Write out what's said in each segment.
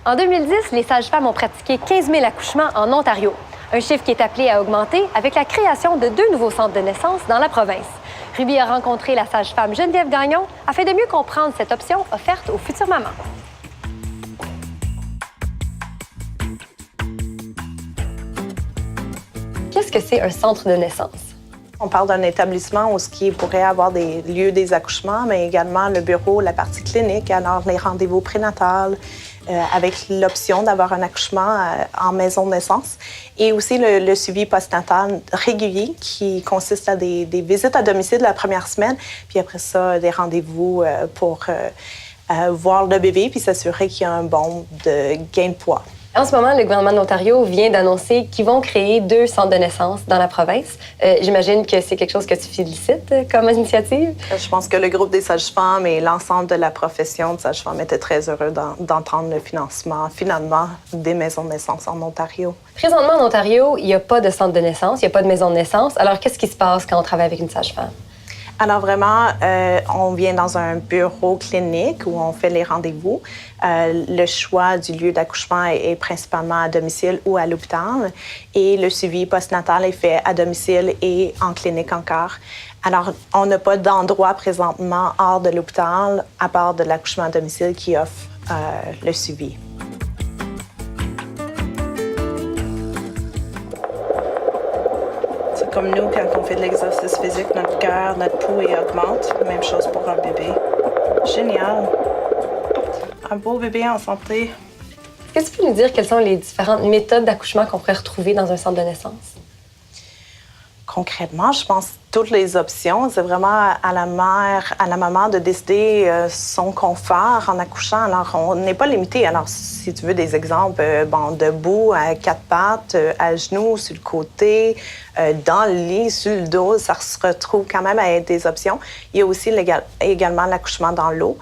En 2010, les sages-femmes ont pratiqué 15 000 accouchements en Ontario. Un chiffre qui est appelé à augmenter avec la création de 2 nouveaux centres de naissance dans la province. Ruby a rencontré la sage-femme Geneviève Gagnon afin de mieux comprendre cette option offerte aux futures mamans. Qu'est-ce que c'est un centre de naissance? On parle d'un établissement où il pourrait avoir des lieux des accouchements, mais également le bureau, la partie clinique, alors les rendez-vous prénatals, avec l'option d'avoir un accouchement en maison de naissance. Et aussi le suivi postnatal régulier qui consiste à des visites à domicile la première semaine, puis après ça, des rendez-vous pour voir le bébé puis s'assurer qu'il y a un bon de gain de poids. En ce moment, le gouvernement de l'Ontario vient d'annoncer qu'ils vont créer 2 centres de naissance dans la province. J'imagine que c'est quelque chose que tu félicites comme initiative. Je pense que le groupe des sages-femmes et l'ensemble de la profession de sage-femme étaient très heureux d'entendre le financement, finalement, des maisons de naissance en Ontario. Présentement, en Ontario, il n'y a pas de centre de naissance, il n'y a pas de maison de naissance. Alors, qu'est-ce qui se passe quand on travaille avec une sage-femme? Alors vraiment, on vient dans un bureau clinique où on fait les rendez-vous. Le choix du lieu d'accouchement est principalement à domicile ou à l'hôpital. Et le suivi postnatal est fait à domicile et en clinique encore. Alors, on n'a pas d'endroit présentement hors de l'hôpital, à part de l'accouchement à domicile qui offre le suivi. Comme nous, quand on fait de l'exercice physique, notre cœur, notre pouls augmente. Même chose pour un bébé. Génial. Un beau bébé en santé. Est-ce que tu peux nous dire quelles sont les différentes méthodes d'accouchement qu'on pourrait retrouver dans un centre de naissance? Concrètement, je pense toutes les options. C'est vraiment à la mère, à la maman de décider son confort en accouchant. Alors, on n'est pas limité. Alors, si tu veux des exemples, debout, à 4 pattes, à genoux, sur le côté, dans le lit, sur le dos, ça se retrouve quand même à être des options. Il y a aussi également l'accouchement dans l'eau.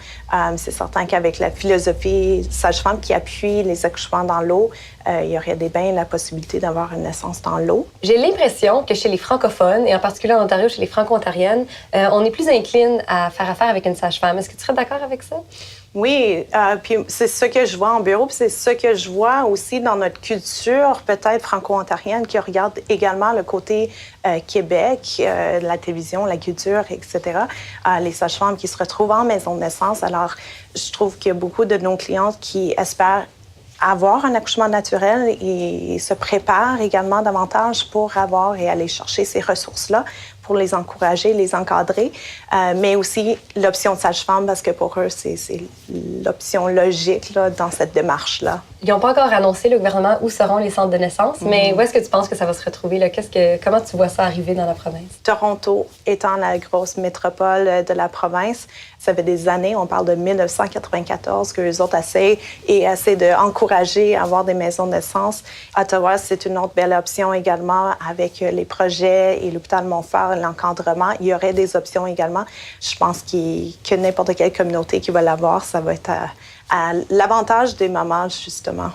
C'est certain qu'avec la philosophie sage-femme qui appuie les accouchements dans l'eau, il y aurait bien la possibilité d'avoir une naissance dans l'eau. J'ai l'impression que chez les francophones, et en particulier en Ontario, chez les franco-ontariennes, on est plus incline à faire affaire avec une sage-femme. Est-ce que tu serais d'accord avec ça? Oui, puis c'est ce que je vois en bureau, puis c'est ce que je vois aussi dans notre culture, peut-être franco-ontarienne, qui regarde également le côté Québec, la télévision, la culture, etc. Les sages-femmes qui se retrouvent en maison de naissance. Alors, je trouve qu'il y a beaucoup de nos clientes qui espèrent avoir un accouchement naturel et se préparent également davantage pour avoir et aller chercher ces ressources-là pour les encourager, les encadrer, mais aussi l'option de sage-femme parce que pour eux, c'est l'option logique là, dans cette démarche-là. Ils n'ont pas encore annoncé, le gouvernement, où seront les centres de naissance, mais où est-ce que tu penses que ça va se retrouver? Là? Comment tu vois ça arriver dans la province? Toronto étant la grosse métropole de la province, ça fait des années, on parle de 1994, qu'eux autres essaient d'encourager à avoir des maisons de naissance. Ottawa, c'est une autre belle option également avec les projets et l'hôpital Montfort, l'encadrement. Il y aurait des options également. Je pense que n'importe quelle communauté qui va l'avoir, ça va être à l'avantage des mamans, justement.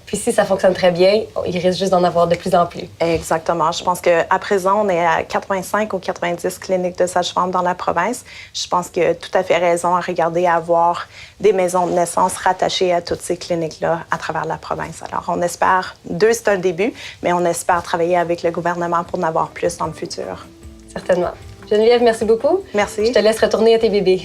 Puis si ça fonctionne très bien, il risque juste d'en avoir de plus en plus. Exactement. Je pense qu'à présent, on est à 85 ou 90 cliniques de sage-femme dans la province. Je pense qu'il y a tout à fait raison à regarder à avoir des maisons de naissance rattachées à toutes ces cliniques-là à travers la province. Alors, on espère, 2, c'est un début, mais on espère travailler avec le gouvernement pour en avoir plus dans le futur. Certainement. Geneviève, merci beaucoup. Merci. Je te laisse retourner à tes bébés.